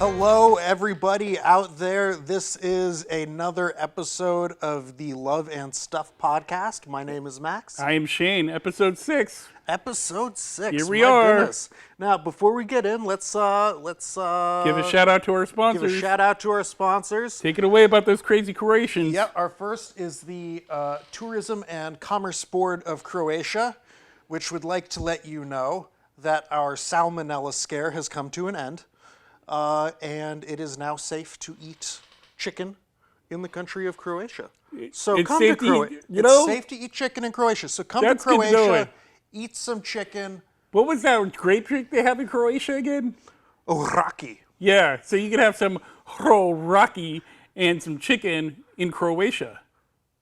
Hello, everybody out there. This is another episode of the Love and Stuff podcast. My name is Max. I am Shayne. Episode 6. Episode 6. Here we are. Goodness. Now, before we get in, let's Give a shout out to our sponsors. give a shout out to our sponsors. Take it away about those crazy Croatians. Yep, our first is the Tourism and Commerce Board of Croatia, which would like to let you know that our salmonella scare has come to an end. And it is now safe to eat chicken in the country of Croatia. So It's come safe to to Croatia. eat, you know? It's safe to eat chicken in Croatia. So come to That's good to know Croatia, it. eat some chicken. What was that grape drink they have in Croatia again? Oraki. Yeah, so you can have some raki and some chicken in Croatia.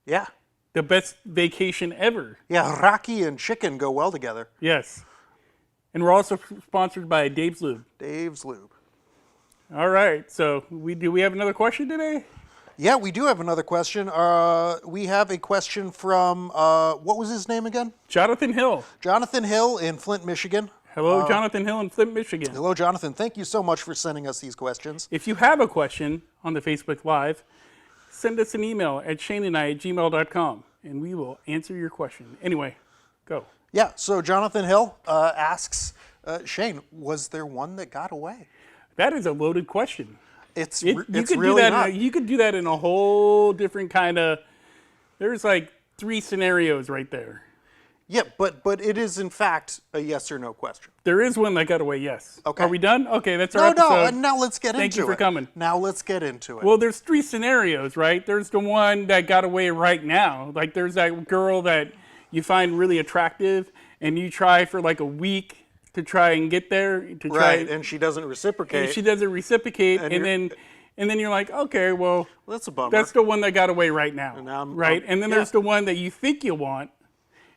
Yeah. The best vacation ever. Yeah, raki and chicken go well together. Yes. And we're also sponsored by Dave's Lube. Dave's Lube. All right, so do we have another question today? Yeah, we do have another question. We have a question from, what was his name again? Jonathan Hill. Jonathan Hill in Flint, Michigan. Hello, Jonathan Hill in Flint, Michigan. Hello, Jonathan. Thank you so much for sending us these questions. If you have a question on the Facebook Live, send us an email at shaneandI@gmail.com, and we will answer your question. Anyway, go. Yeah, so Jonathan Hill asks, Shayne, was there one that got away? That is a loaded question. It's You it's could really do that. not. You could do that in a whole different kind of. There's like 3 scenarios right there. Yeah, but it is in fact a yes or no question. There is one that got away. Yes. Okay. Are we done? Okay, that's our No, episode. now let's get into it. Thank you for coming. Now let's get into it. Well, there's 3 scenarios, right? There's the one that got away right now. Like there's that girl that you find really attractive, and you try for like a week to try and get there. Right, and she doesn't reciprocate. And she doesn't reciprocate, And and then you're like, okay, well, That's a bummer. that's the one that got away right now, now right? And then yeah. there's the one that you think you want,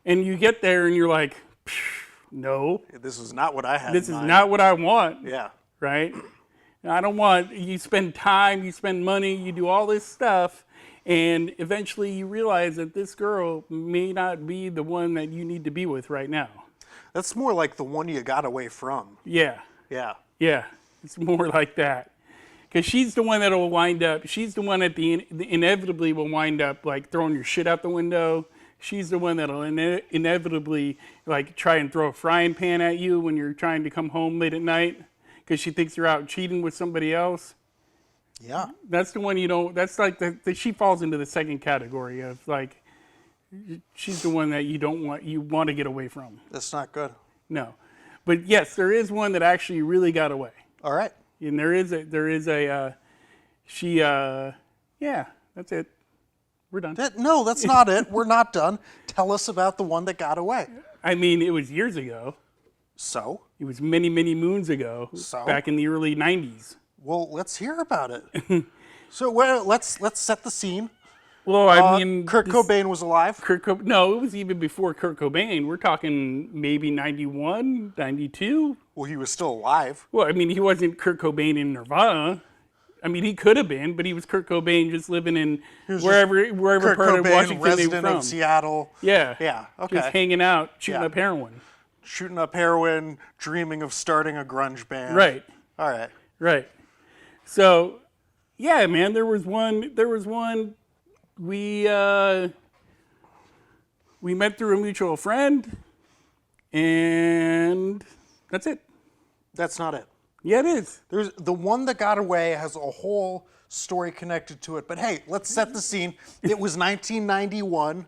and you get there and you're like, no, This is not what I had this in is mind. not what I want, Yeah. right? I don't want, you spend time, you spend money, you do all this stuff, and eventually you realize that this girl may not be the one that you need to be with right now. That's more like the one you got away from. Yeah. Yeah. Yeah, it's more like that. Because she's the one that'll wind up, she's the one that inevitably will wind up like throwing your shit out the window. She's the one that'll inevitably like try and throw a frying pan at you when you're trying to come home late at night because she thinks you're out cheating with somebody else. Yeah. That's the one you don't, that's like, she falls into the second category of like, she's the one that you don't want, you want to get away from. That's not good. No. But yes, there is one that actually really got away. All right. And yeah, that's it. We're done. No, that's not it. We're not done. Tell us about the one that got away. I mean, it was years ago. So? It was many, many moons ago. So? Back in the early 90s. Well, let's hear about it. So let's set the scene. Well, I mean, Kurt Cobain was alive. No, it was even before Kurt Cobain. We're talking maybe 91, 92. Well, he was still alive. Well, I mean, he wasn't Kurt Cobain in Nirvana. I mean, he could have been, but he was Kurt Cobain just living in wherever Kurt part Cobain, of Washington they were resident from. of Seattle. Yeah. Yeah, okay. Just hanging out, shooting Yeah. up heroin. Shooting up heroin, dreaming of starting a grunge band. Right. All right. Right. So, yeah, man, there was one, we met through a mutual friend, and that's it. That's not it. Yeah, it is. There's the one that got away has a whole story connected to it. But hey, let's set the scene. It was 1991.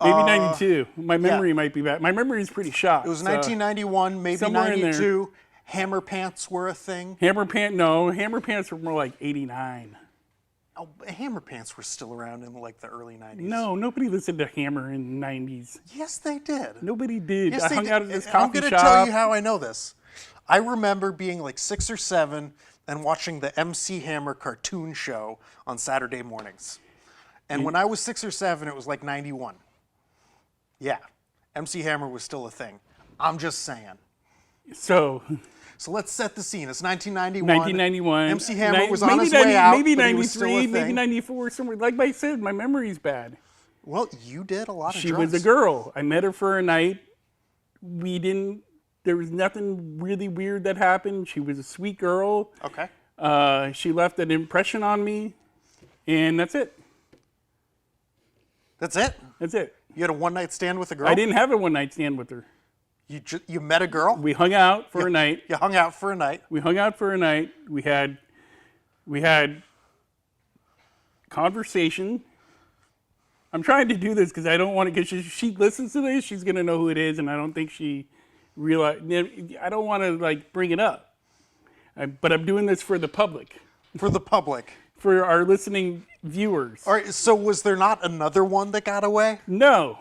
Maybe 92. My memory might be bad. My memory is pretty shot. It was 1991, maybe somewhere in there. 92. Hammer pants were a thing. Hammer pants were more like 89. Oh, hammer pants were still around in like the early 90s. No, nobody listened to Hammer in the 90s. Yes, they did. Nobody did. Yes, I they hung did. out at this I'm coffee going shop. to tell you how I know this. I remember being like 6 or 7 and watching the MC Hammer cartoon show on Saturday mornings. And when I was 6 or 7, it was like 91. Yeah, MC Hammer was still a thing. I'm just saying. So let's set the scene. It's 1991. 1991. MC Hammer was on his way out, maybe but he was still a 93, maybe thing. 94, somewhere. Like I said, my memory's bad. Well, you did a lot of She drugs. was a girl. I met her for a night. There was nothing really weird that happened. She was a sweet girl. Okay. She left an impression on me, and that's it. That's it? That's it. You had a one-night stand with a girl? I didn't have a one-night stand with her. You met a girl? We hung out for a night. You hung out for a night. We hung out for a night. We had conversation. I'm trying to do this because I don't want to, because she listens to this, she's going to know who it is, and I don't think she realized, I don't want to like bring it up. But I'm doing this for the public. For the public. For our listening viewers. All right, so was there not another one that got away? No.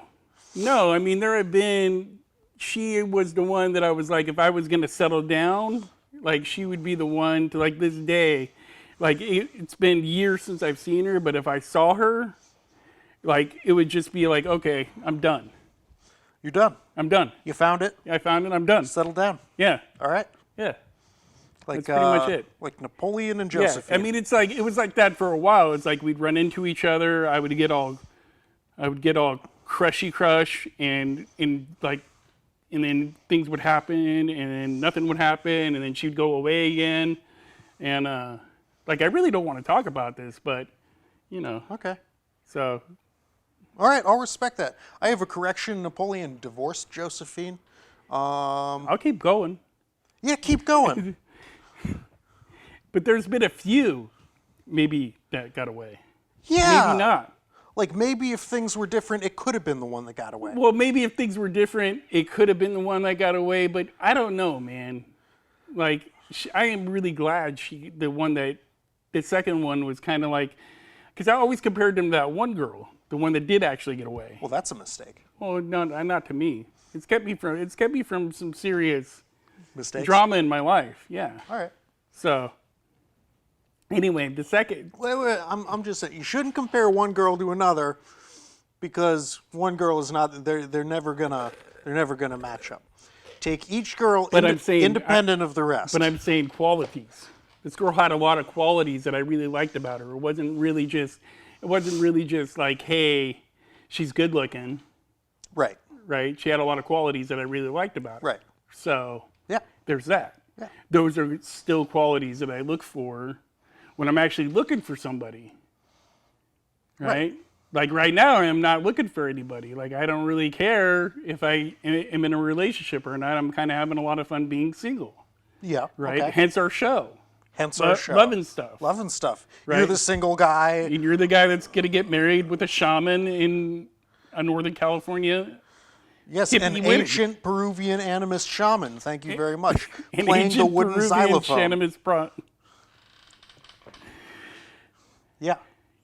I mean, there have been, she was the one that I was like, if I was going to settle down, like she would be the one to, like, this day, like it's been years since I've seen her, but if I saw her, like it would just be like, okay, I'm done. You're done. I'm done. You found it? I found it, I'm done. Settle down. Yeah. All right. Yeah. Like, That's pretty much it. Like Napoleon and Yeah. Josephine. I mean, it's like, it was like that for a while. It's like we'd run into each other. I would get all crushy crush and like, and then things would happen and then nothing would happen and then she'd go away again. And like, I really don't want to talk about this, but you know. Okay. So. All right, I'll respect that. I have a correction. Napoleon divorced Josephine. I'll keep going. Yeah, keep going. But there's been a few, maybe, that got away. Yeah. Maybe not. Like maybe if things were different, it could have been the one that got away. Well, maybe if things were different, it could have been the one that got away, but I don't know, man. Like, I am really glad the second one was kind of like, because I always compared them to that one girl, the one that did actually get away. Well, that's a mistake. Well, no, not to me. It's kept me from some serious Mistakes? drama in my life. Yeah. All right. So, anyway, the second. Wait, I'm just saying, you shouldn't compare one girl to another because one girl is not, they're never gonna match up. Take each girl independent of the rest. But I'm saying qualities. This girl had a lot of qualities that I really liked about her. It wasn't really just like, hey, she's good looking. Right. Right? She had a lot of qualities that I really liked about her. Right. So Yeah. there's that. Yeah. Those are still qualities that I look for when I'm actually looking for somebody. Right? Like right now, I'm not looking for anybody. Like I don't really care if I am in a relationship or not. I'm kind of having a lot of fun being single. Yeah. Right? Okay. Hence our show. Hence our show. Love and stuff. Love and stuff. Right. You're the single guy. And you're the guy that's going to get married with a shaman in a Northern California. Yes, hippie an women. ancient Peruvian animist shaman. Thank you very much. An Playing the ancient wooden Peruvian xylophone. Yeah.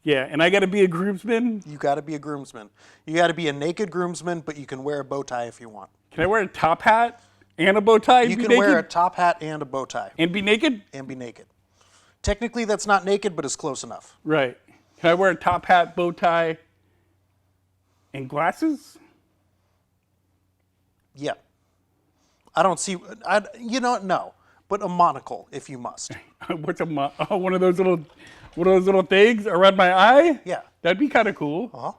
Yeah, and I got to be a groomsman. You got to be a groomsman. You got to be a naked groomsman, but you can wear a bow tie if you want. Can I wear a top hat and a bow tie and You be can naked? wear a top hat and a bow tie And be naked? and be naked. Technically, that's not naked, but it's close enough. Right. Can I wear a top hat, bow tie, and glasses? Yeah. I don't see. No. But a monocle, if you must. What's one of those little things around my eye? Yeah. That'd be kind of cool. Uh-huh.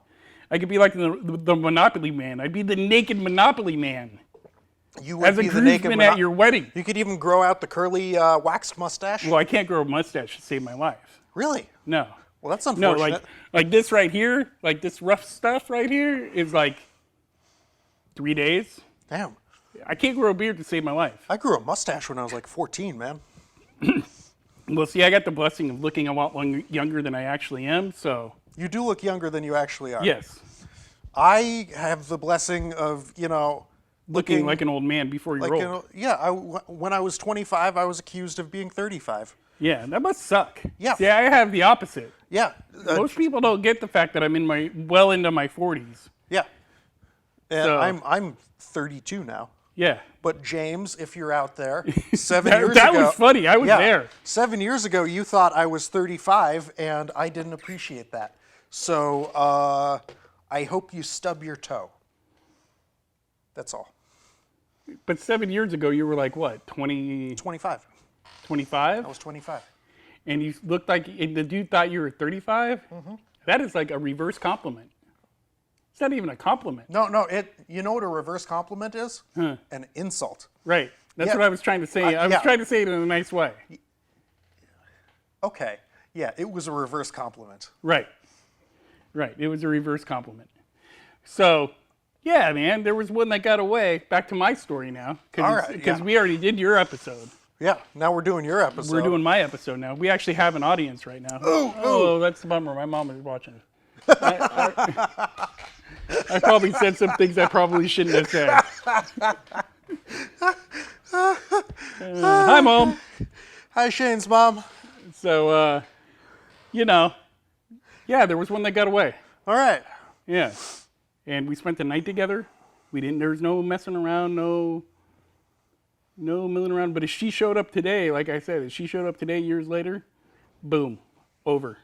I could be like the Monopoly Man. I'd be the naked Monopoly Man. You would As a be the naked groomsman at your wedding. You could even grow out the curly waxed mustache. Well, I can't grow a mustache to save my life. Really? No. Well, that's No, unfortunate. like this right here, like this rough stuff right here is like 3 days. Damn. I can't grow a beard to save my life. I grew a mustache when I was like 14, man. Well, see, I got the blessing of looking a lot younger than I actually am, so. You do look younger than you actually are. Yes. I have the blessing of, Looking like an old man before you're old. When I was 25, I was accused of being 35. Yeah, that must suck. Yeah. See, I have the opposite. Yeah. Most people don't get the fact that I'm well into my 40s. Yeah. And So- I'm 32 now. Yeah. But James, if you're out there, 7 years ago. That was funny. I was there. 7 years ago, you thought I was 35, and I didn't appreciate that. So I hope you stub your toe. That's all. But 7 years ago, you were like, what, 20, 25. 25? I was 25. And you looked like, and the dude thought you were 35? Mm-hmm. That is like a reverse compliment. It's not even a compliment. No, you know what a reverse compliment is? An insult. Right. That's Yeah. what I was trying to say. I was yeah. trying to say it in a nice way. Okay. Yeah, it was a reverse compliment. Right. Right. It was a reverse compliment. So, yeah, man, there was one that got away. Back to my story now. All right, Because yeah. we already did your episode. Yeah, now we're doing your episode. We're doing my episode now. We actually have an audience right now. Oh, that's a bummer. My mom is watching. I probably said some things I probably shouldn't have said. Hi, Mom. Hi, Shayne's mom. So, yeah, there was one that got away. All right. Yeah. And we spent the night together. There was no messing around, no milling around. But if she showed up today, like I said, if she showed up today years later, boom, over,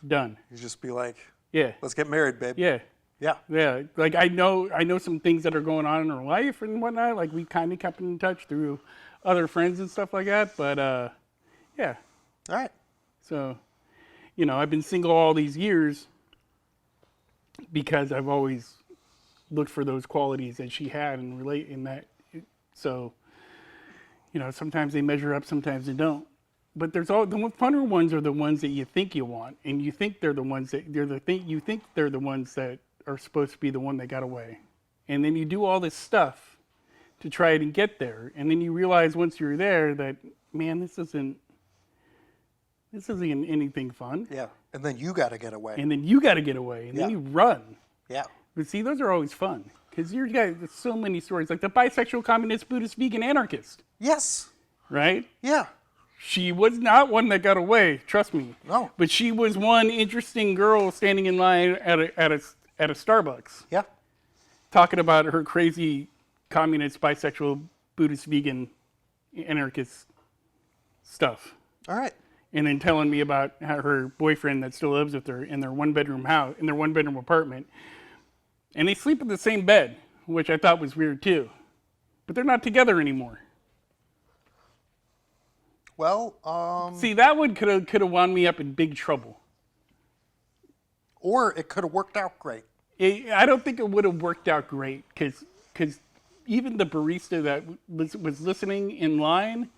done. You just be like, Yeah. let's get married, babe. Yeah. Yeah. Yeah. Like I know some things that are going on in her life and whatnot. Like we kind of kept in touch through other friends and stuff like that. But yeah. All right. So, I've been single all these years because I've always looked for those qualities that she had and relate in that. So, sometimes they measure up, sometimes they don't. But the funner ones are the ones that you think you want, and you think they're the ones that you think they're the ones that are supposed to be the one that got away, and then you do all this stuff to try and get there, and then you realize once you're there that, man, this isn't anything fun. Yeah. And then you got to get away. And then you got to get away, and then you run. Yeah. But see, those are always fun because there's so many stories, like the bisexual, communist, Buddhist, vegan, anarchist, Yes. right? Yeah. She was not one that got away, trust me. No. But she was one interesting girl standing in line at a Starbucks, Yeah. talking about her crazy communist, bisexual, Buddhist, vegan, anarchist stuff. All right. And then telling me about how her boyfriend that still lives with her in their one-bedroom house, in their one-bedroom apartment. And they sleep in the same bed, which I thought was weird too. But they're not together anymore. Well, See, that one could have wound me up in big trouble. or it could have worked out great. I don't think it would have worked out great because even the barista that was listening in line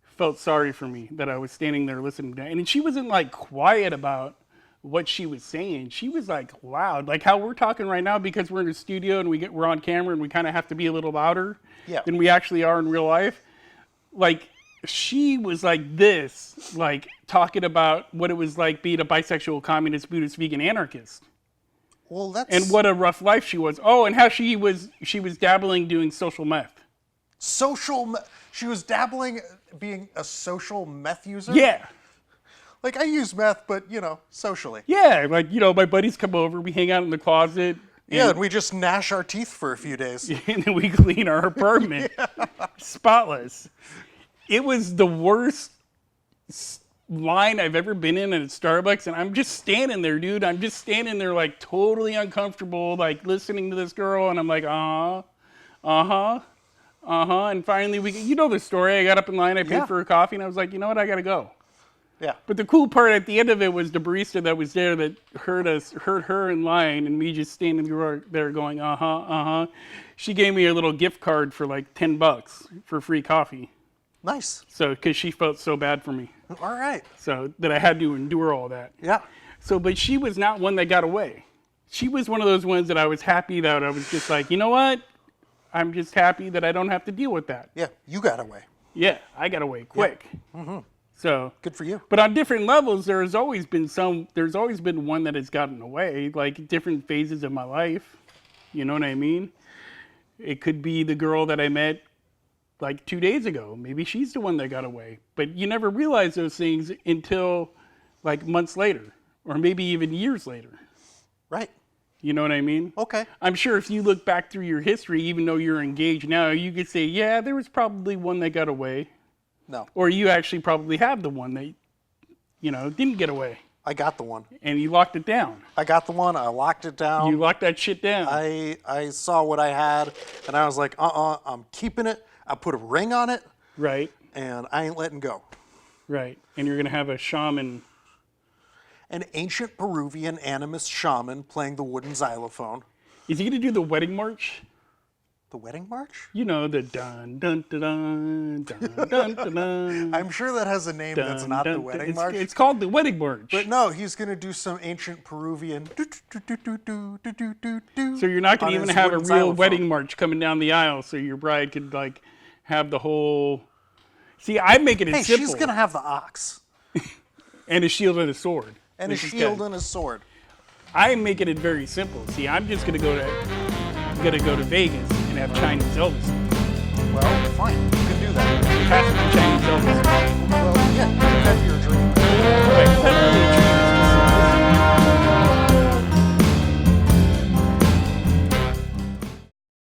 felt sorry for me that I was standing there listening to, and she wasn't like quiet about what she was saying. She was like loud, like how we're talking right now because we're in the studio and we're on camera and we kind of have to be a little louder than we actually are in real life. Like she was like this, like talking about what it was like being a bisexual, communist, Buddhist, vegan, anarchist. Well, that's... And what a rough life she was. Oh, and how she was dabbling doing social meth. She was dabbling being a social meth user? Yeah. Like, I use meth, but, socially. Yeah, like, my buddies come over, we hang out in the closet. Yeah, and we just gnash our teeth for a few days. And then we clean our apartment. Spotless. It was the worst line I've ever been in at Starbucks, and I'm just standing there, dude. I'm just standing there, like, totally uncomfortable, like, listening to this girl, and I'm like, and finally the story. I got up in line, I paid for a coffee, and I was like, you know what, I gotta go. Yeah. But the cool part at the end of it was the barista that was there that heard her in line, and me just standing there going, She gave me a little gift card for like $10 for free coffee. Nice. So, because she felt so bad for me. All right. So that I had to endure all that. Yeah. So, but she was not one that got away. She was one of those ones that I was happy that I was just like, you know what? I'm just happy that I don't have to deal with that. Yeah, you got away. Yeah, I got away quick. Yeah. Mm-hmm. So good for you. But on different levels, there's always been one that has gotten away, like different phases of my life. You know what I mean? It could be the girl that I met like 2 days ago. Maybe she's the one that got away. But you never realize those things until like months later, or maybe even years later. Right. You know what I mean? Okay. I'm sure if you look back through your history, even though you're engaged now, you could say, yeah, there was probably one that got away. No. Or you actually probably have the one that, didn't get away. I got the one. And you locked it down. I got the one. I locked it down. You locked that shit down. I saw what I had, and I was like, I'm keeping it. I put a ring on it. Right. And I ain't letting go. Right. And you're going to have a shaman. An ancient Peruvian animist shaman playing the wooden xylophone. Is he going to do the wedding march? The wedding march? You know, the dun dun dun dun dun dun dun dun. I'm sure that has a name that's not the wedding march. It's called the wedding march. But no, he's going to do some ancient Peruvian. So you're not going to on even his have a wooden real xylophone. wedding march coming down the aisle, so your bride could like have the whole. See, I'm making it Hey, simple. she's going to have the ox. And a shield and a sword. And a This is shield good. and a sword. I'm making it very simple. See, I'm just gonna go to Vegas and have Chinese Elvis. Well, fine.